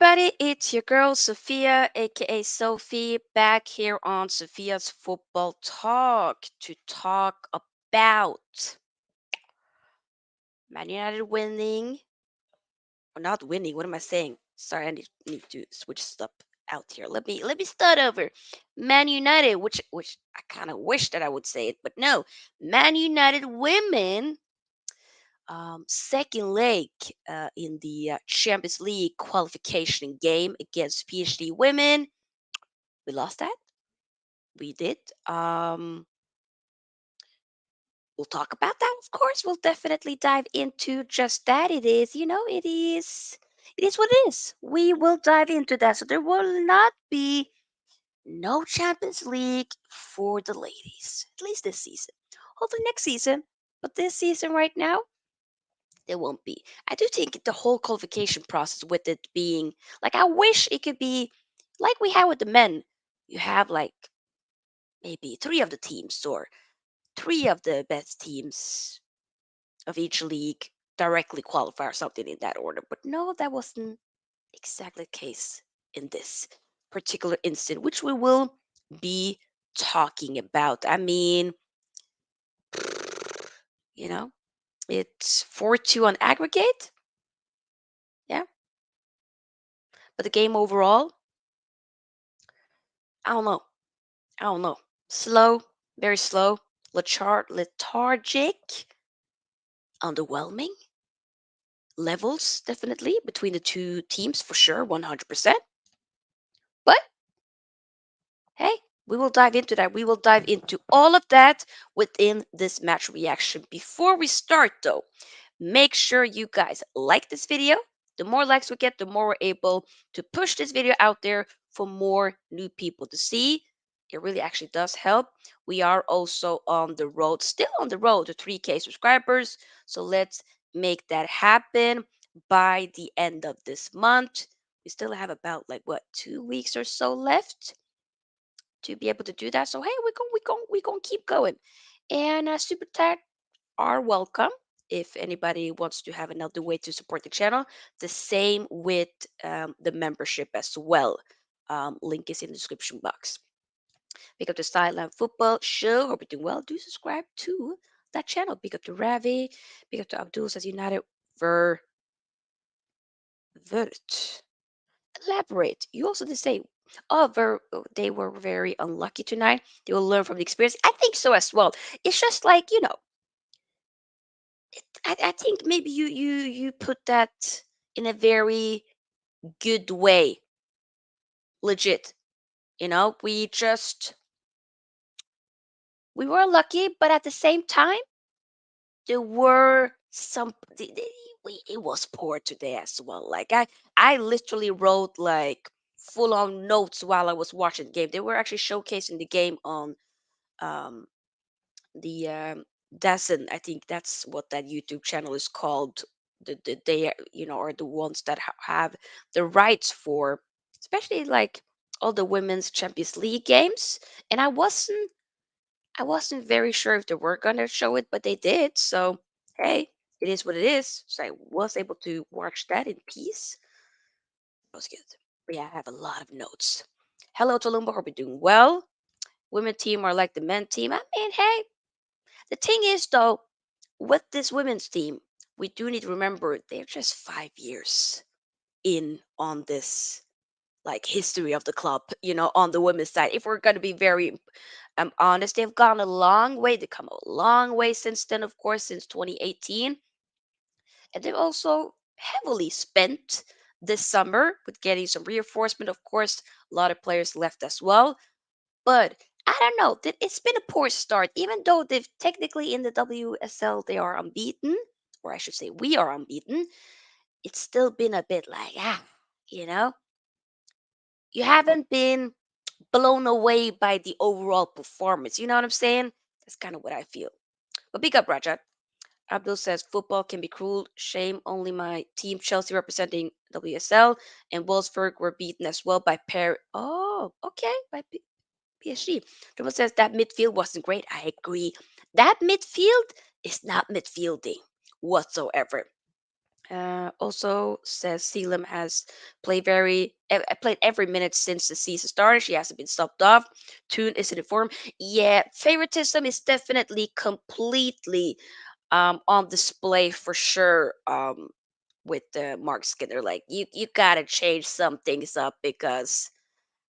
everybody, it's your girl Sofia, aka Sophie, back here on Sophia's Football Talk to talk about Man United winning, or not winning. What am I saying? Sorry, I need to switch stuff out here. Let me start over. Man United, which I kind of wish that I would say it, but no. Man United women, second leg in the Champions League qualification game against PSG women. We lost that. We did. We'll talk about that, of course. We'll definitely dive into just that. It is what it is. We will dive into that. So there will not be no Champions League for the ladies, at least this season. Hopefully next season, but this season right now, there won't be. I do think the whole qualification process with it being like, I wish it could be like we have with the men. You have like maybe three of the teams or three of the best teams of each league directly qualify or something in that order. But no, that wasn't exactly the case in this particular instant, which we will be talking about. I mean, you know, it's 4-2 on aggregate. Yeah. But the game overall, I don't know. I don't know. Slow, very slow, lethargic, underwhelming levels, definitely between the two teams for sure, 100%. But hey, we will dive into that. We will dive into all of that within this match reaction. Before we start, though, make sure you guys like this video. The more likes we get, the more we're able to push this video out there for more new people to see. It really actually does help. We are also on the road, still on the road to 3K subscribers. So let's make that happen by the end of this month. We still have about like what, 2 weeks or so left to be able to do that. So hey, we gonna keep going. And super chat are welcome if anybody wants to have another way to support the channel. The same with the membership as well. Link is in the description box. Pick up the Sideline Football Show. Hope you're doing well. Do subscribe to that channel. Pick up to Ravi. Pick up to Abdul says United Ver Vert. Elaborate. You also did say, they were very unlucky tonight. They will learn from the experience. I think so as well. It's just like, I think maybe you put that in a very good way. Legit. We were lucky, but at the same time, there were some. It was poor today as well. Like I literally wrote like full on notes while I was watching the game. They were actually showcasing the game on um the Dazen. I think that's what that YouTube channel is called. They are the ones that have the rights for, especially like all the women's Champions League games. And I wasn't very sure if they were gonna show it, but they did. So hey, it is what it is. So I was able to watch that in peace. That was good. But yeah, I have a lot of notes. Hello, Tolumba. Hope you're doing well. Women team are like the men team. I mean, hey, the thing is though, with this women's team, we do need to remember they're just 5 years in on this like history of the club, on the women's side. If we're gonna be very honest, they've gone a long way. They've come a long way since then, of course, since 2018. And they've also heavily spent this summer with getting some reinforcement. Of course, a lot of players left as well. But I don't know. It's been a poor start, even though they've technically in the WSL they are unbeaten, or I should say we are unbeaten. It's still been a bit like you know, you haven't been blown away by the overall performance. You know what I'm saying? That's kind of what I feel. But big up, Rajat. Abdul says football can be cruel. Shame only my team Chelsea representing WSL and Wolfsburg were beaten as well by pair. Oh, okay, by PSG. Dribble says that midfield wasn't great. I agree. That midfield is not midfielding whatsoever. Also says Selim has played every minute since the season started. She hasn't been stopped off. Tune isn't informed. Yeah, favoritism is definitely completely on display for sure. With Mark Skinner, like you gotta change some things up because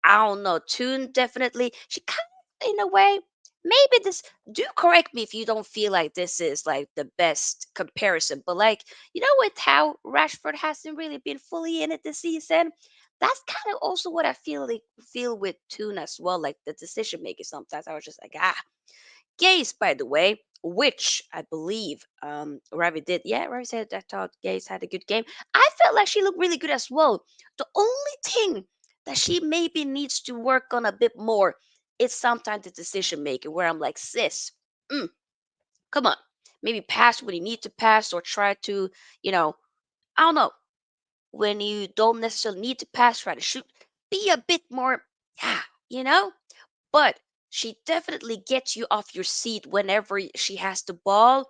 I don't know. Tune definitely. She kind of, in a way, maybe this. Do correct me if you don't feel like this is like the best comparison, but like with how Rashford hasn't really been fully in it this season. That's kind of also what I feel with Tune as well. Like the decision making. Sometimes I was just like, Gaze, by the way, which I believe Ravi did. Yeah, Ravi said I thought Gaze had a good game. I felt like she looked really good as well. The only thing that she maybe needs to work on a bit more is sometimes the decision making, where I'm like, sis, mm, come on, maybe pass when you need to pass, or try to, you know, I don't know, when you don't necessarily need to pass, try to shoot. Be a bit more, yeah, you know. But she definitely gets you off your seat whenever she has the ball.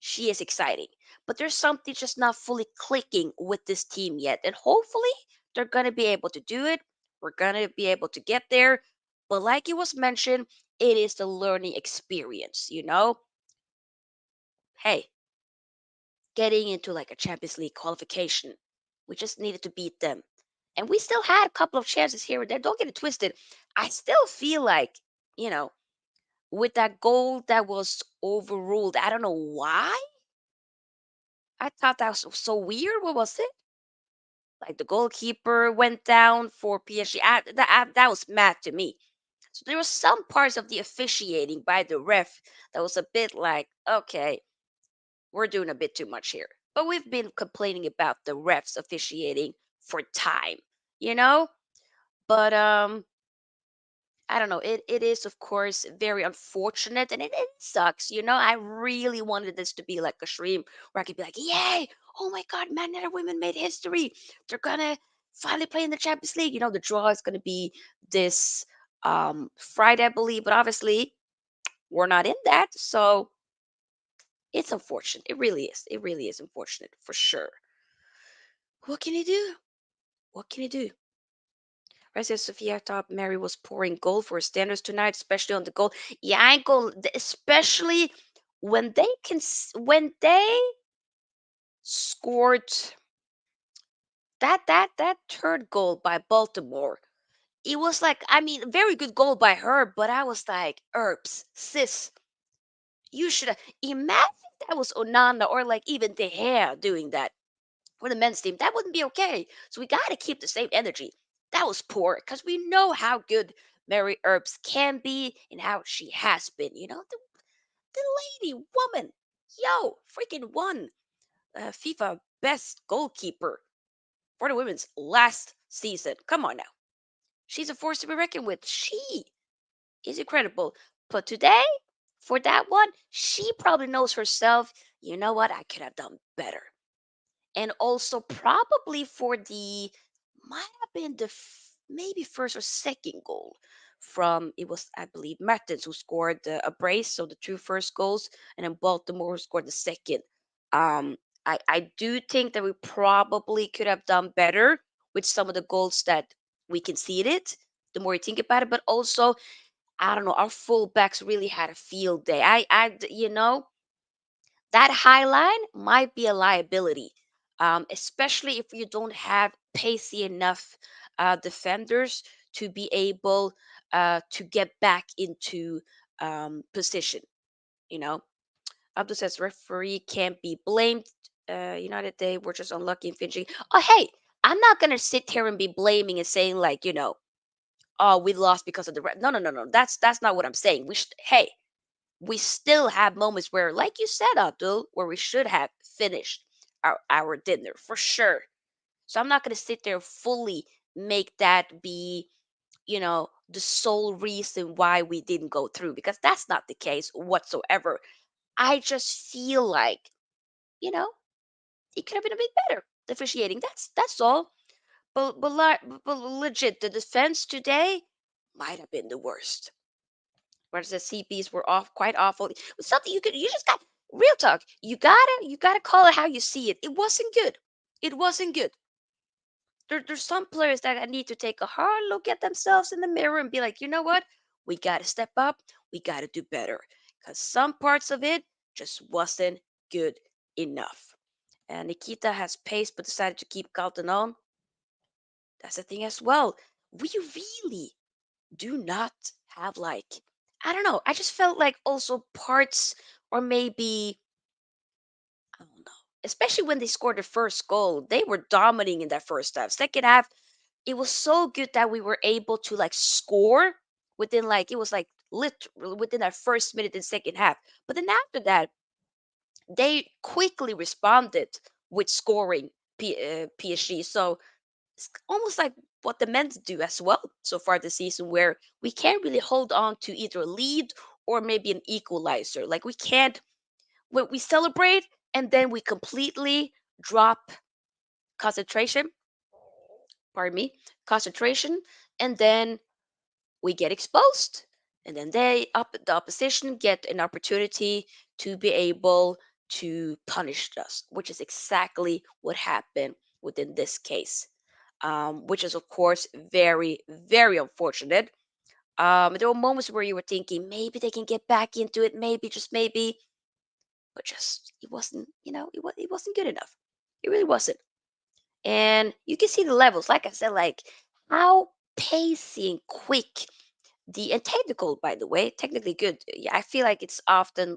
She is exciting. But there's something just not fully clicking with this team yet. And hopefully they're going to be able to do it. We're going to be able to get there. But like it was mentioned, it is the learning experience. Hey, getting into like a Champions League qualification, we just needed to beat them. And we still had a couple of chances here and there. Don't get it twisted. I still feel like, you know, with that goal that was overruled. I don't know why. I thought that was so weird. What was it? Like the goalkeeper went down for PSG. That was mad to me. So there was some parts of the officiating by the ref that was a bit like, okay, we're doing a bit too much here. But we've been complaining about the refs officiating for time, you know? But I don't know. It is of course very unfortunate, and it sucks. I really wanted this to be like a stream where I could be like, "Yay! Oh my God, men and women made history. They're gonna finally play in the Champions League." The draw is gonna be this Friday, I believe, but obviously we're not in that, so it's unfortunate. It really is. It really is unfortunate for sure. What can you do? What can you do? Right, says Sofia thought Mary was pouring gold for her standards tonight, especially on the goal. Yeah, I ain't going especially when they scored that third goal by Baltimore. It was like, I mean, very good goal by her, but I was like, Herbs, sis, you should have imagine that was Onana or like even De Gea doing that for the men's team. That wouldn't be okay. So we got to keep the same energy. That was poor because we know how good Mary Earps can be and how she has been. The lady woman, yo, freaking won FIFA best goalkeeper for the women's last season. Come on now. She's a force to be reckoned with. She is incredible. But today, for that one, she probably knows herself, you know what, I could have done better. And also probably for the might have been the maybe first or second goal from it was I believe Mertens who scored a brace, so the two first goals, and then Baltimore who scored the second. Um, I do think that we probably could have done better with some of the goals that we conceded. The more you think about it, but also I don't know, our fullbacks really had a field day. That high line might be a liability, especially if you don't have pacey enough defenders to be able to get back into position. You know, Abdul says referee can't be blamed. United they were just unlucky in finishing. Oh, hey, I'm not gonna sit here and be blaming and saying like oh, we lost because of the no, no, no, no. That's not what I'm saying. Hey, we still have moments where, like you said, Abdul, where we should have finished our dinner for sure. So I'm not going to sit there fully make that be, the sole reason why we didn't go through because that's not the case whatsoever. I just feel like, you know, it could have been a bit better the officiating. That's all. But legit, the defense today might have been the worst. Whereas the CPs were off quite awful. Something you just got. Real talk. You gotta call it how you see it. It wasn't good. It wasn't good. There's some players that need to take a hard look at themselves in the mirror and be like, you know what? We gotta step up. We gotta do better. Because some parts of it just wasn't good enough. And Nikita has pace but decided to keep Carlton on. That's the thing as well. We really do not have like, I don't know. I just felt like also parts, or maybe, I don't know. Especially when they scored the first goal, they were dominating in that first half. Second half, it was so good that we were able to like score within, like, it was like literally within that first minute in second half. But then after that, they quickly responded with scoring PSG. So it's almost like what the men do as well so far this season, where we can't really hold on to either a lead or maybe an equalizer. Like we can't, when we celebrate and then we completely drop concentration, pardon me, concentration, and then we get exposed. And then the opposition get an opportunity to be able to punish us, which is exactly what happened within this case, which is, of course, very, very unfortunate. There were moments where you were thinking maybe they can get back into it, maybe, just maybe, but just it wasn't, it wasn't good enough. It really wasn't. And you can see the levels, like I said, like how pacey and quick and technical, by the way, technically good. Yeah, I feel like it's often,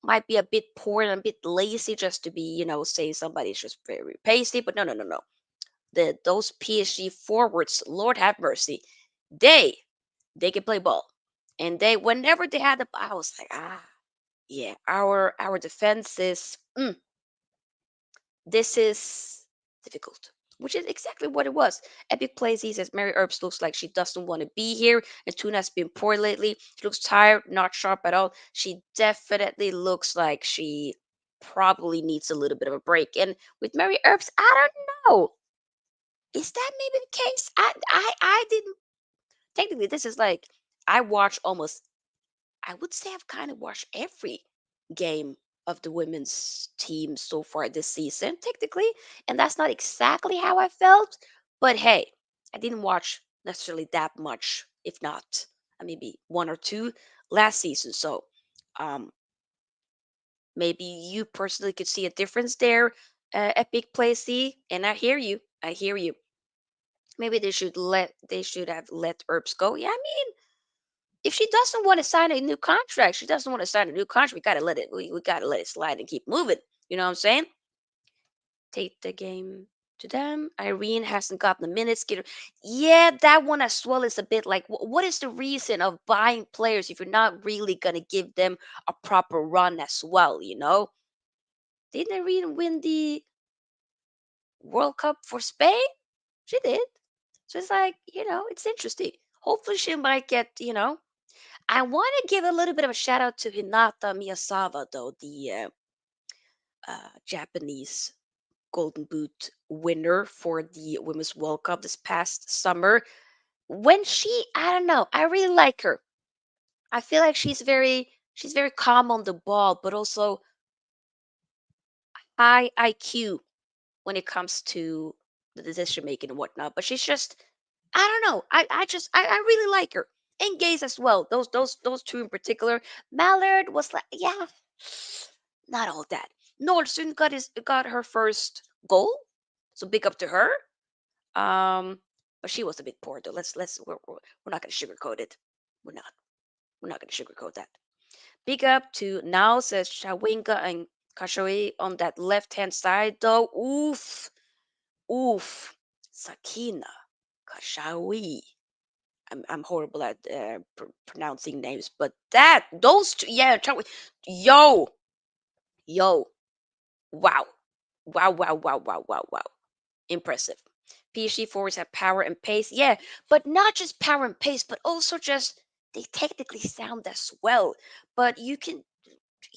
might be a bit poor and a bit lazy just to be, saying somebody's just very pacey, but no, no, no, no. Those PSG forwards, Lord have mercy, they they can play ball, and they, whenever they had the, I was like, yeah, our defense is. This is difficult, which is exactly what it was. Epic plays, he says Mary Earps looks like she doesn't want to be here, and Tuna's been poor lately. She looks tired, not sharp at all. She definitely looks like she probably needs a little bit of a break. And with Mary Earps, I don't know. Is that maybe the case? I didn't, technically this is like, I watch almost, I would say I've kind of watched every game of the women's team so far this season, technically. And that's not exactly how I felt. But hey, I didn't watch necessarily that much, if not maybe one or two last season. So um, maybe you personally could see a difference there, Epic Play C. And I hear you. I hear you. Maybe they should have let Herbs go. Yeah, I mean, if she doesn't want to sign a new contract, she doesn't want to sign a new contract. We gotta let it slide and keep moving. You know what I'm saying? Take the game to them. Irene hasn't gotten the minutes. Yeah, that one as well is a bit like, what is the reason of buying players if you're not really gonna give them a proper run as well? Didn't Irene win the World Cup for Spain? She did. So it's like, it's interesting. Hopefully she might get, I want to give a little bit of a shout out to Hinata Miyazawa, though, the Japanese Golden Boot winner for the Women's World Cup this past summer. I don't know, I really like her. I feel like she's very calm on the ball, but also high IQ when it comes to the decision making and whatnot. But she's just, I don't know. I really like her. And Gaze as well. Those two in particular. Mallard was like, yeah, not all that. Nordström got her first goal, so big up to her. Um, but she was a bit poor though. We're not gonna sugarcoat it. We're not. We're not gonna sugarcoat that. Big up to now, says Shawinga and Kashoe on that left hand side though. Oof. Oof. Sakina. Kashawi. I'm horrible at pronouncing names, but those two, yeah, yo, yo, wow, wow, wow, wow, wow, wow, wow, impressive. PSG forwards have power and pace, yeah, but not just power and pace, but also just they technically sound as well. But you can,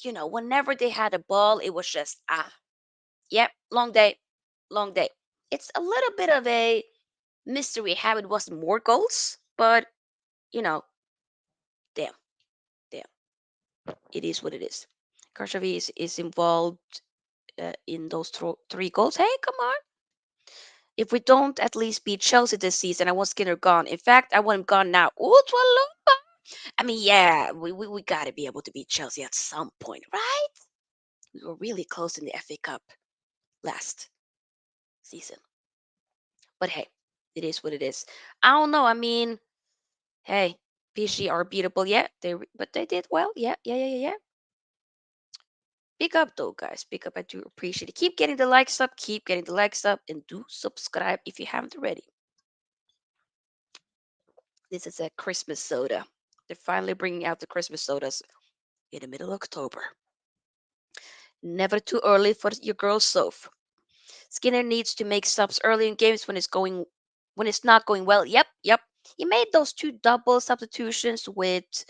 whenever they had a ball, it was just yep, long day, long day. It's a little bit of a mystery how it wasn't more goals, but you know, damn, damn, it is what it is. Karshavi is involved in those three goals. Hey, come on. If we don't at least beat Chelsea this season, I want Skinner gone. In fact, I want him gone now. Ooh, Twalumpa. I mean, yeah, we got to be able to beat Chelsea at some point, right? We were really close in the FA Cup last season. But hey, it is what it is. I don't know. I mean, hey, PG are beatable yet. But they did well. Yeah, yeah, yeah, yeah, yeah. Pick up though, guys. Pick up. I do appreciate it. Keep getting the likes up. Keep getting the likes up, and do subscribe if you haven't already. This is a Christmas soda. They're finally bringing out the Christmas sodas in the middle of October. Never too early for your girl Soph. Skinner needs to make subs early in games when it's not going well. Yep, yep. He made those two double substitutions with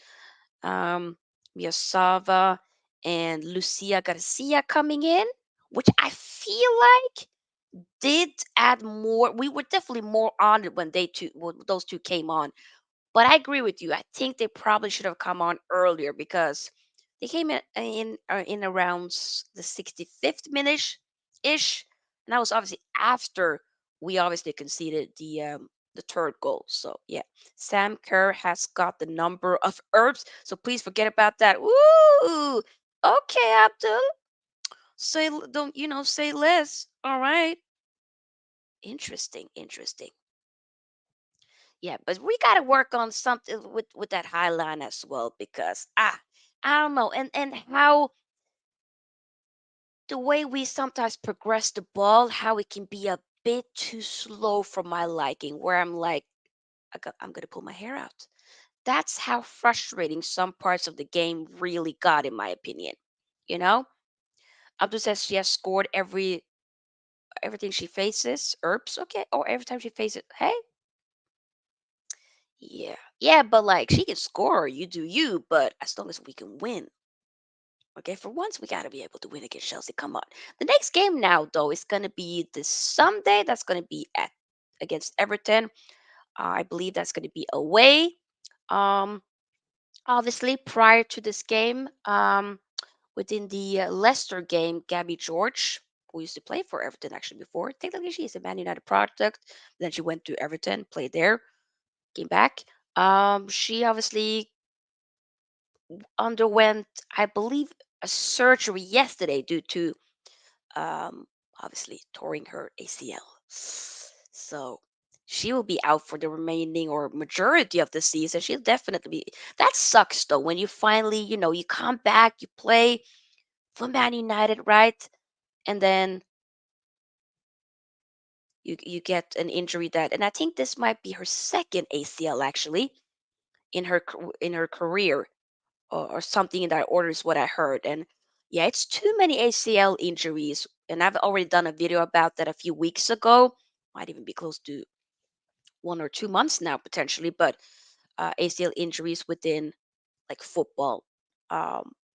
Miyasava and Lucia Garcia coming in, which I feel like did add more. We were definitely more on it when those two came on. But I agree with you. I think they probably should have come on earlier because they came in around the 65th minute ish, and that was obviously after we obviously conceded the third goal. So yeah, Sam Kerr has got the number of herbs, so please forget about that. Woo! Okay, Abdul, don't say less. All right, interesting, interesting. Yeah, but we got to work on something with that high line as well because I don't know, and how the way we sometimes progress the ball, how it can be a bit too slow for my liking, where I'm like, I'm gonna pull my hair out. That's how frustrating some parts of the game really got, in my opinion. You know, Abdul says she has scored everything she faces. Herbs, okay, or every time she faces. Hey, yeah, yeah, but like she can score, you do you, but as long as we can win. Okay, for once we gotta be able to win against Chelsea. Come on. The next game now, though, is gonna be this Sunday. That's gonna be at against Everton. I believe that's gonna be away. Um, Obviously, prior to this game, within the Leicester game, Gabby George, who used to play for Everton actually before, technically she is a Man United product. Then she went to Everton, played there, came back. She obviously underwent, I believe, a surgery yesterday due to um, obviously touring her ACL. So she will be out for the remaining or majority of the season. She'll definitely be. That sucks though when you finally, you come back, you play for Man United, right? And then you get an injury and I think this might be her second ACL actually in her career or something in that order is what I heard. And yeah, it's too many ACL injuries. And I've already done a video about that a few weeks ago. Might even be close to 1 or 2 months now, potentially. But ACL injuries within like football,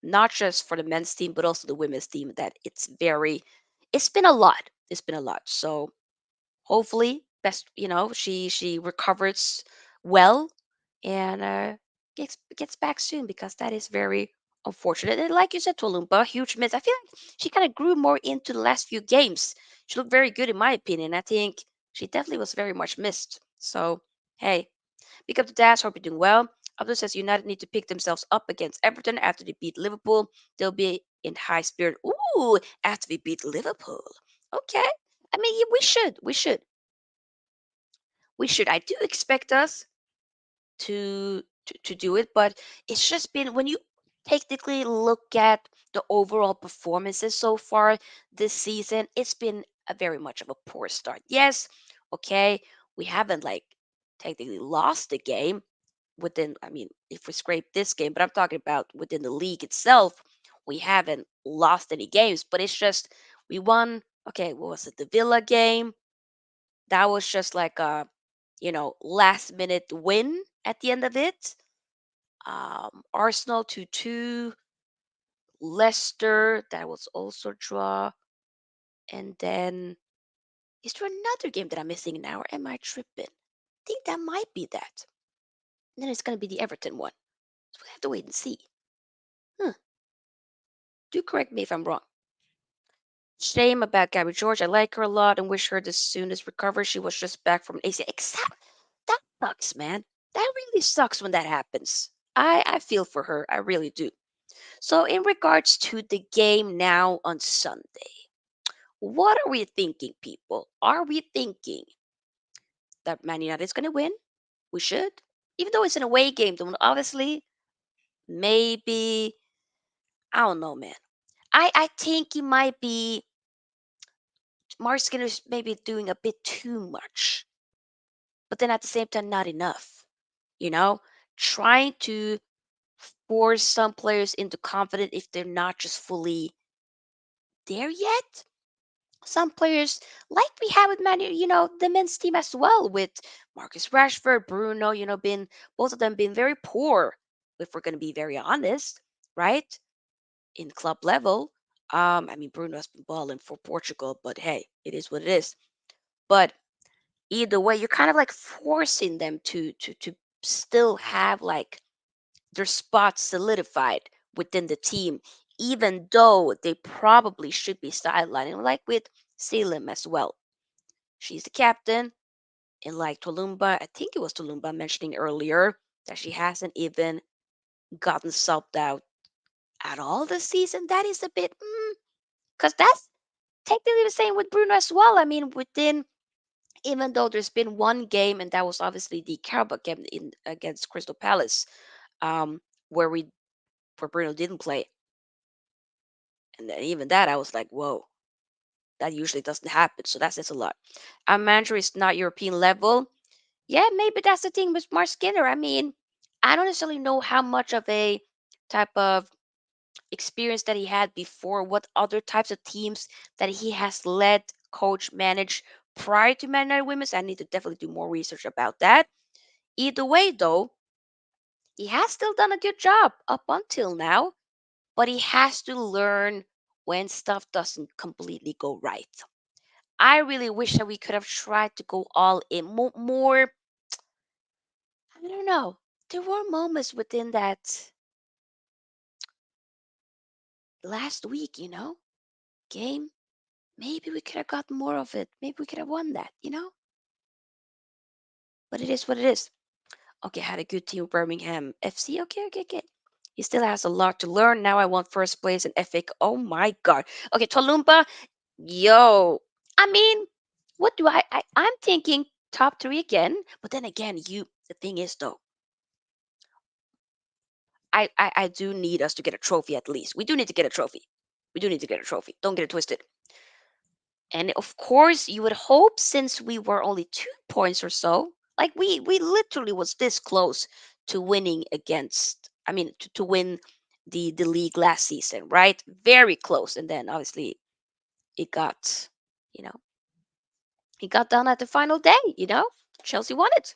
not just for the men's team, but also the women's team, that it's been a lot. It's been a lot. So hopefully she recovers well and gets back soon because that is very unfortunate. And like you said, Tolumba, huge miss. I feel like she kind of grew more into the last few games. She looked very good in my opinion. I think she definitely was very much missed. So hey, pick up the dash. Hope you're doing well. Abdul says United need to pick themselves up against Everton after they beat Liverpool. They'll be in high spirit. Ooh, after we beat Liverpool. Okay. I mean, yeah, we should. I do expect us to do it, but it's just been when you technically look at the overall performances so far this season, it's been a very much of a poor start. Yes, okay, we haven't like technically lost the game within. I mean, if we scrape this game, but I'm talking about within the league itself, we haven't lost any games. But it's just we won. Okay, what was it? The Villa game that was just like a, last minute win at the end of it. Arsenal 2-2, Leicester, that was also draw. And then, is there another game that I'm missing now, or am I tripping? I think that might be that. And then it's going to be the Everton one. So we have to wait and see. Huh. Do correct me if I'm wrong. Shame about Gabby George. I like her a lot and wish her the soonest recovery. She was just back from ACL. Exact. That sucks, man. That really sucks when that happens. I feel for her. I really do. So, in regards to the game now on Sunday, what are we thinking, people? Are we thinking that Man United is going to win? We should. Even though it's an away game, though, obviously, maybe. I don't know, man. I think he might be. Mark Skinner's maybe doing a bit too much, but then at the same time, not enough. You know, trying to force some players into confidence if they're not just fully there yet. Some players, like we have with Man, the men's team as well, with Marcus Rashford, Bruno, been both of them been very poor. If we're gonna be very honest, right? In club level, I mean Bruno has been balling for Portugal, but hey, it is what it is. But either way, you're kind of like forcing them to still have like their spot solidified within the team, even though they probably should be sidelined. Like with Selim as well. She's the captain, and like Tolumba, I think it was Tolumba mentioning earlier that she hasn't even gotten subbed out at all this season. That is a bit, because that's technically the same with Bruno as well. I mean, even though there's been one game, and that was obviously the Carabao game in against Crystal Palace, um, where we where Bruno didn't play, and then even that I was like, whoa, that usually doesn't happen. So that says a lot. Our manager is not European level. Yeah, maybe that's the thing with Mark Skinner. I mean, I don't necessarily know how much of a type of experience that he had before, what other types of teams that he has led, coach, managed prior to Man United Women's. I need to definitely do more research about that. Either way, though, he has still done a good job up until now, but he has to learn when stuff doesn't completely go right. I really wish that we could have tried to go all in more. I don't know. There were moments within that last week, game. Maybe we could have got more of it. Maybe we could have won that. But it is what it is. Okay, had a good team with Birmingham FC. Okay, okay, okay. He still has a lot to learn. Now I want first place in FA. Oh my God. Okay, Tolumba. Yo. I mean, what do I'm thinking top three again. But then again, the thing is though, I do need us to get a trophy at least. We do need to get a trophy. We do need to get a trophy. Don't get it twisted. And of course, you would hope since we were only 2 points or so, like we literally was this close to winning against. I mean, to win the league last season, right? Very close. And then obviously it got, you know, it got done at the final day. Chelsea won it.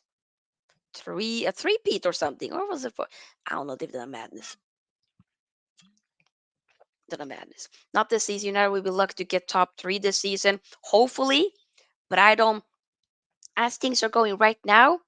A three-peat or something, or was it for? I don't know. They've done madness. Done a madness. Not this season. United will be lucky to get top three this season, hopefully. But I don't. As things are going right now,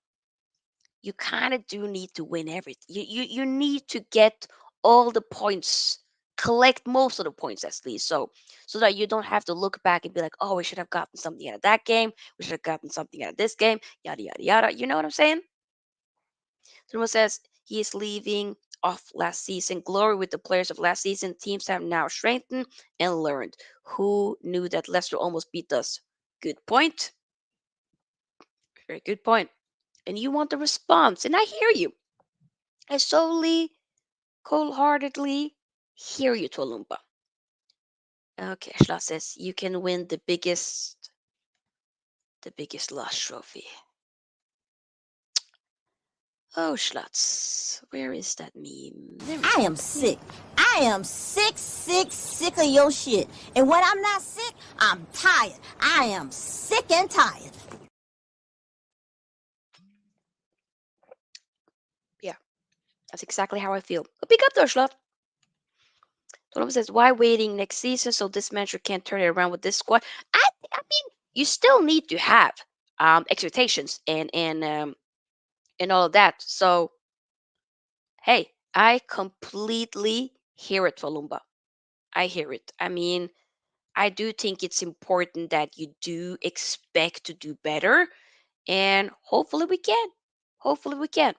you kind of do need to win everything. You need to get all the points, collect most of the points at least, so that you don't have to look back and be like, oh, we should have gotten something out of that game. We should have gotten something out of this game. Yada yada yada. You know what I'm saying? Someone says he is leaving off last season. Glory with the players of last season. Teams have now strengthened and learned. Who knew that Leicester almost beat us? Good point. Very good point. And you want the response, and I hear you. I solely, cold-heartedly hear you, Tolumba. Okay, Schloss says you can win the biggest lost trophy. Oh, Schlotz, where is that meme? There we I go. am sick. I am sick, sick, sick of your shit. And when I'm not sick, I'm tired. I am sick and tired. Yeah, that's exactly how I feel. But pick up though, Schlotz. Tolumba says, why waiting next season so this manager can't turn it around with this squad? I mean, you still need to have expectations and all of that. So hey, I completely hear it, Tolumba. I hear it. I mean, I do think it's important that you do expect to do better, and hopefully we can. Hopefully we can.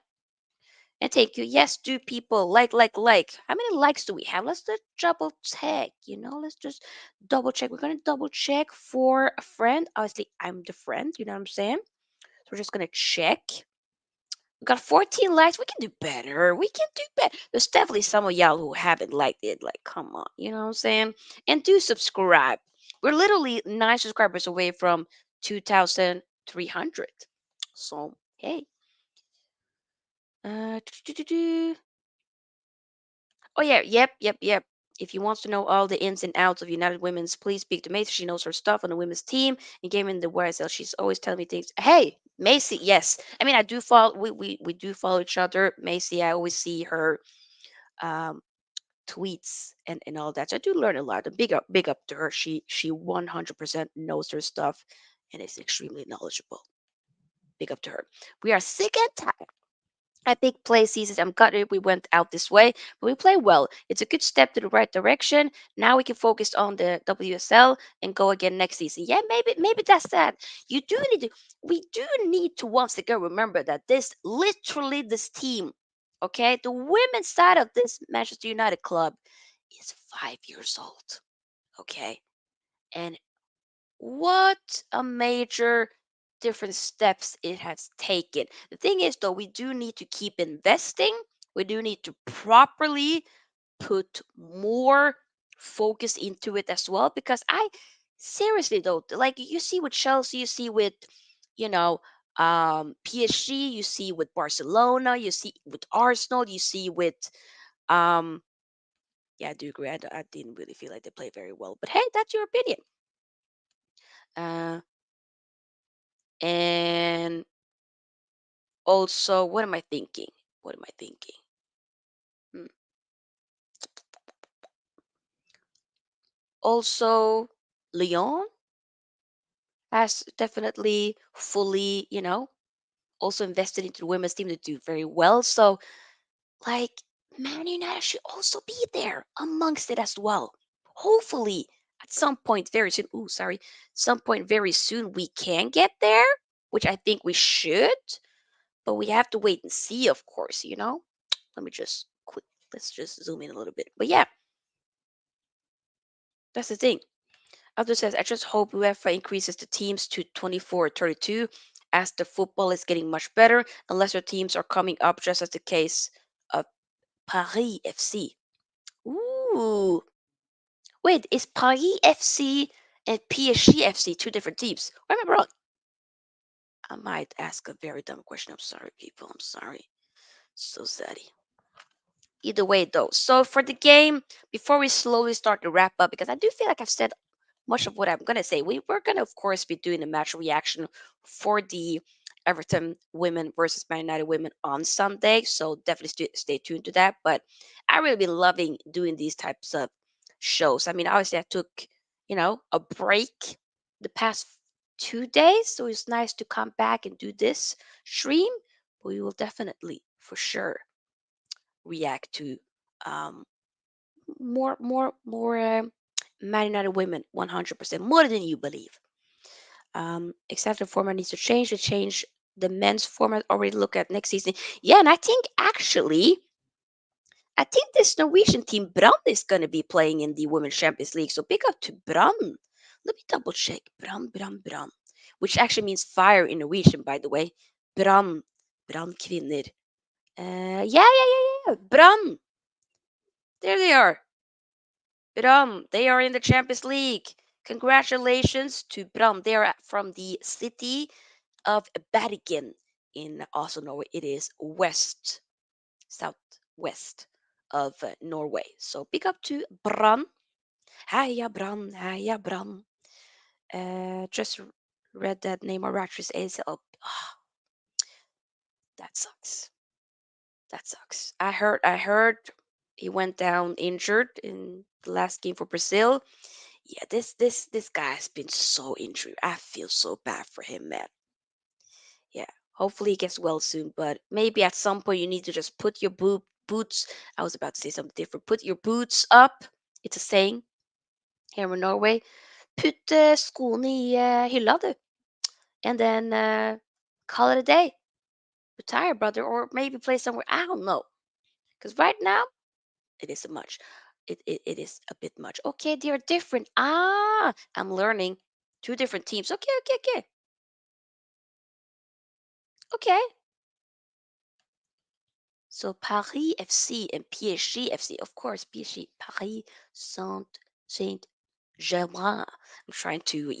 And thank you. Yes, do people like. How many likes do we have? Let's just double check. Let's just double check. We're gonna double check for a friend. Obviously, I'm the friend. You know what I'm saying? So we're just gonna check. We got 14 likes. We can do better. We can do better. There's definitely some of y'all who haven't liked it. Like, come on. You know what I'm saying? And do subscribe. We're literally 9 subscribers away from 2,300. So, hey. Uh, Oh yeah, yep. If you wants to know all the ins and outs of United Women's, please speak to Macy. She knows her stuff on the women's team and game in the YSL. She's always telling me things. Hey, Macy, yes. I mean, I do follow. We do follow each other. Macy, I always see her um, tweets and all that. So I do learn a lot. And big up to her. She 100% knows her stuff and is extremely knowledgeable. Big up to her. We are sick and tired. I big play seasons. I'm gutted we went out this way, but we play well. It's a good step to the right direction. Now we can focus on the WSL and go again next season. Yeah, maybe that's that. We do need to once again remember that this team, okay, the women's side of this Manchester United club is 5 years old. Okay, and what a major different steps it has taken. The thing is, though, we do need to keep investing. We do need to properly put more focus into it as well. Because I seriously, though, like you see with Chelsea, you see with, you know, PSG, you see with Barcelona, you see with Arsenal, you see with, um, yeah, I do agree. I didn't really feel like they play very well. But hey, that's your opinion. Uh, and also, what am I thinking? What am I thinking? Hmm. Also, Lyon has definitely fully, also invested into the women's team to do very well. So, like, Man United should also be there amongst it as well. Hopefully, at some point very soon. Ooh, sorry. Some point very soon we can get there, which I think we should. But we have to wait and see, of course. Let me just quick. Let's just zoom in a little bit. But yeah, that's the thing. Abdul says, I just hope UEFA increases the teams to 24 or 32 as the football is getting much better and lesser teams are coming up, just as the case of Paris FC. Ooh. Wait, is Paris FC and PSG FC two different teams? Or am I wrong? I might ask a very dumb question. I'm sorry, people. I'm sorry. So sorry. Either way, though. So for the game, before we slowly start to wrap up, because I do feel like I've said much of what I'm going to say. We're going to, of course, be doing a match reaction for the Everton women versus Man United women on Sunday. So definitely stay tuned to that. But I really been loving doing these types of shows. I mean, obviously, I took, a break the past 2 days. So it's nice to come back and do this stream. But we will definitely, for sure, react to um, more Man United women 100% more than you believe. Except the format needs to change. To change the men's format. Already look at next season. Yeah, and I think this Norwegian team Brann is gonna be playing in the Women's Champions League. So big up to Brann. Let me double check. Brann, which actually means fire in Norwegian, by the way. Brann, Brannkvinner. Yeah. Brann. There they are. Bram, they are in the Champions League. Congratulations to Bram. They are from the city of Bergen in Oslo, Norway. It is southwest of Norway. So big up to Bram. Heia Bram, heia Bram. Just read that Neymar actress is up. Oh, that sucks. That sucks. I heard he went down injured in the last game for Brazil. Yeah, this guy has been so injured. I feel so bad for him, man. Yeah, hopefully he gets well soon. But maybe at some point you need to just put your boots. I was about to say something different. Put your boots up It's a saying here in Norway. Putt skoene i hylla, du, and then call it a day. Retire, brother, or maybe play somewhere. I don't know. Because right now, it is a much. It is a bit much. Okay, they are different. Ah, I'm learning. Two different teams. Okay, okay, okay. Okay. So Paris FC and PSG FC. Of course, PSG, Paris Saint Germain. I'm trying to,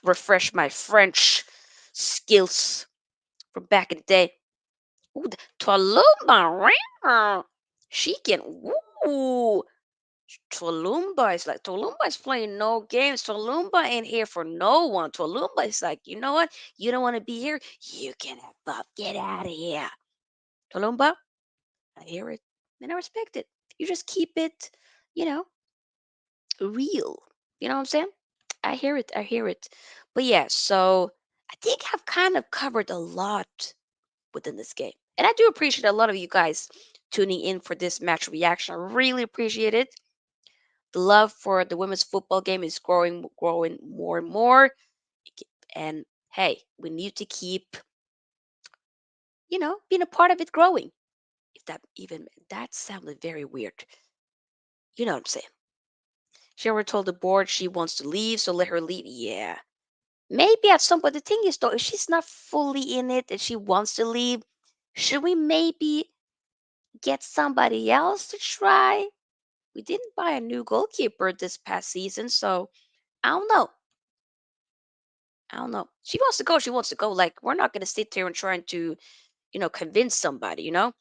refresh my French skills from back in the day. Ooh, Toluma. She can. Ooh. Tolumba is playing no games. Tolumba ain't here for no one. Tolumba is like, you know what? You don't want to be here. You can have up. Get out of here. Tolumba, I hear it and I respect it. You just keep it, you know, real. You know what I'm saying? I hear it. I hear it. But yeah, so I think I've kind of covered a lot within this game. And I do appreciate a lot of you guys tuning in for this match reaction. I really appreciate it. The love for the women's football game is growing more and more. And hey, we need to keep, being a part of it growing. If that sounded very weird. You know what I'm saying? She already told the board she wants to leave, so let her leave. Yeah. Maybe at some point. The thing is, though, if she's not fully in it and she wants to leave, should we maybe get somebody else to try? We didn't buy a new goalkeeper this past season, so I don't know. I don't know. She wants to go. She wants to go. Like, we're not going to sit here and trying to, convince somebody, No,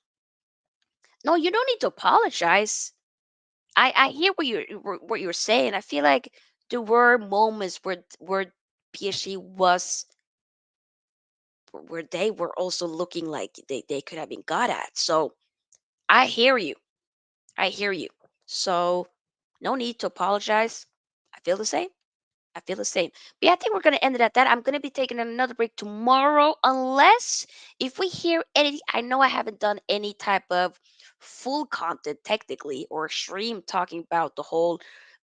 you don't need to apologize. I hear what you're saying. I feel like there were moments where PSG was where they were also looking like they could have been got at. So I hear you. I hear you. So no need to apologize. I feel the same. I feel the same. But yeah, I think we're gonna end it at that. I'm gonna be taking another break tomorrow, unless if we hear anything. I know I haven't done any type of full content technically or stream talking about the whole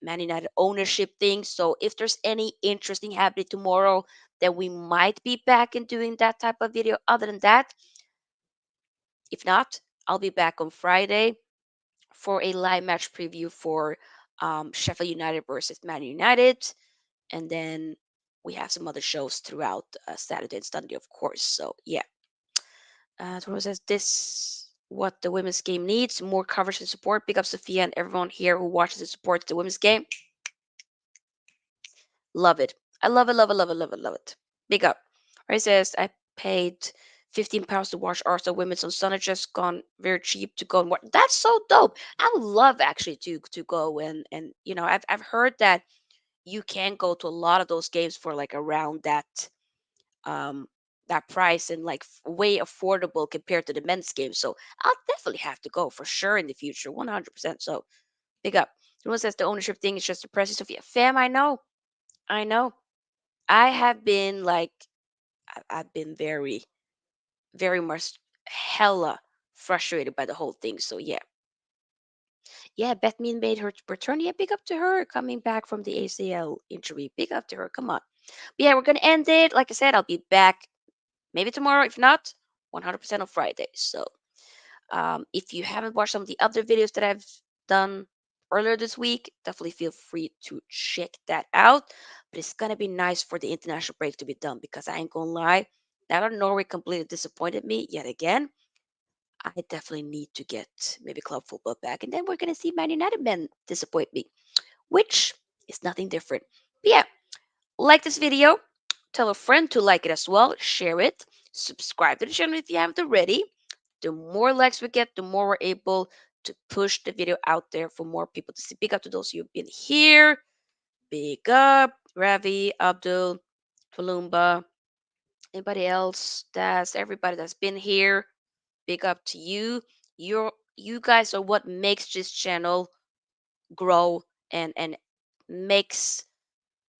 Man United ownership thing. So if there's any interesting happening tomorrow, then we might be back and doing that type of video. Other than that, if not, I'll be back on Friday for a live match preview for Sheffield United versus Man United, and then we have some other shows throughout Saturday and Sunday, of course. So yeah, Toro says this what the women's game needs: more coverage and support. Big up Sophia and everyone here who watches and supports the women's game. Love it. I love it, love it, love it, love it, love it. Big up. Right says I paid £15 to watch Arsenal women's on Sunday. Just gone very cheap to go and watch. That's so dope. I would love actually to go and I've heard that you can go to a lot of those games for like around um that price and like way affordable compared to the men's game. So I'll definitely have to go for sure in the future, 100%. So big up. Someone says the ownership thing is just depressing. Sophia, fam, I know. I have been like, I've been very, very much hella frustrated by the whole thing. So yeah, Bethany made her return. Yeah, big up to her coming back from the ACL injury. Big up to her. Come on. But yeah, we're gonna end it. Like I said, I'll be back maybe tomorrow. If not, 100% on Friday. So if you haven't watched some of the other videos that I've done earlier this week, definitely feel free to check that out. But it's gonna be nice for the international break to be done because I ain't gonna lie, now that Norway completely disappointed me yet again, I definitely need to get maybe club football back, and then we're gonna see Man United men disappoint me, which is nothing different. But yeah, like this video, tell a friend to like it as well, share it, subscribe to the channel if you haven't already. The more likes we get, the more we're able to push the video out there for more people to see. Big up to those who've been here. Big up, Ravi, Abdul, Tulumba, anybody else, that's everybody that's been here. Big up to you. You guys are what makes this channel grow and makes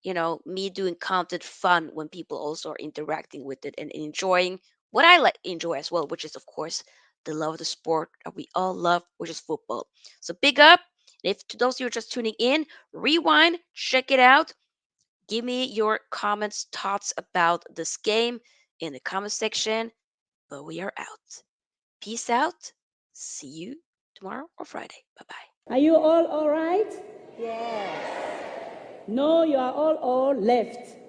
me doing content fun when people also are interacting with it and enjoying what I like enjoy as well, which is of course the love of the sport that we all love, which is football. So big up, If to those who are just tuning in, rewind, check it out. Give me your comments, thoughts about this game in the comment section. But we are out. Peace out. See you tomorrow or Friday. Bye bye. Are you all right? Yes. No, you are all left.